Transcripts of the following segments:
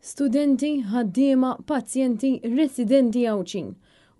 Studenti, ħaddiema, pazjenti, residenti Awċin.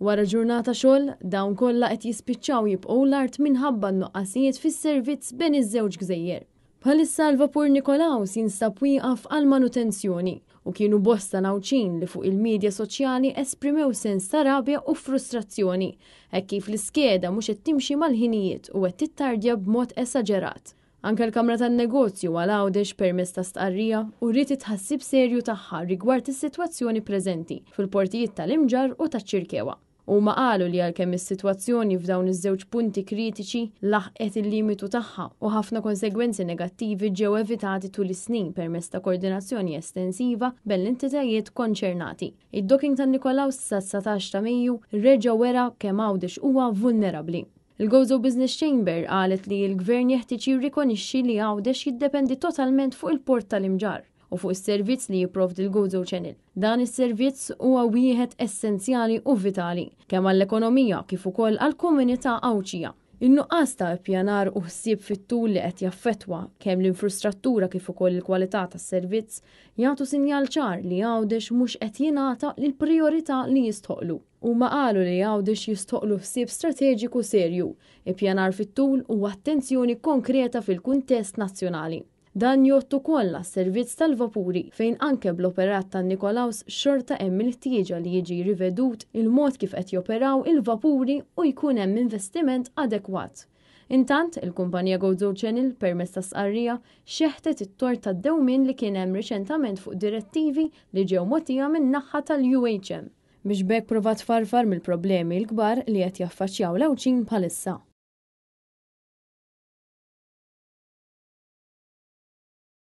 Wara ġurnata xogħol, dawn kollha qed jispiċċaw jibqgħu l-art minħabba n-nuqqasijiet fis-servizz bejn iż-żewġ gżejjer. Bħalissa l-vapur Nikolaus jinstab wieqaf għal manutenzjoni u kienu bosta Nawċin li fuq il-medja soċjali esprimew sens ta' rabja u frustrazzjoni hekk kif l-iskeda mhux qed timxi mal-ħinijiet u qed tittardja b'mod esaġerat. Anke l-Kamra tan-Negozju għal Għawdex permezz ta' stqarrija u rrid tħassib serju tagħha rigward is-sitwazzjoni preżenti fil-portijiet tal-Imġar u taċ-Ċirkewa. Huma qalu li għalkemm is-sitwazzjoni f'dawn iż-żewġ punti kritiċi laħqet il-limitu tagħha u ħafna konsegwenzi negattivi ġew evitati tul is-snin permezz ta' koordinazzjoni estensiva bejn l-entitajiet konċernati. Id-docking tan-Nikolaus sa 19 ta' Mejju reġa' wera kemm Għawdex huwa vulnerabbli. Il-Gozo Business Chamber qalet li l-Gvern jeħtieġ jirrikonixxi li Għawdex jiddependi totalment fuq il-port tal-Imġar u fuq is-servizz li jipprovdi l-Gozo Channel. Dan is-servizz huwa wieħed essenzjali u vitali kemm għall-ekonomija kif ukoll għall-komunità Awċija. In-nuqqas ta' ippjanar u ħsieb fit-tul li qed jaffettwa kemm l-infrastruttura kif ukoll il-kwalità tas-servizz jagħtu sinjal ċar li Għawdex mhux qed jingħata lill-prijorità li jistħoqlu. Huma qalu li Għawdex jistħoqlu ħsieb strateġiku serju, ippjanar fit-tul u attenzjoni konkreta fil-kuntest nazzjonali. Dan jottu kollha s-servizz tal-vapuri fejn anke bl-operat tan-Nikolaus xorta hemm il-ħtieġa li jiġi rivedut il-mod kif qed joperaw il-vapuri u jkun hemm investiment adekwat. Intant, il-kumpanija Gozo Channel permezz ta' sqarrija xeħtet it-tort tad-dewmien li kien hemm riċentament fuq direttivi li ġew mogħtija min-naħa tal-UHM biex bekk provat farfar mill-problemi l-kbar li qed jaffaċċjaw l-Awċin bħalissa.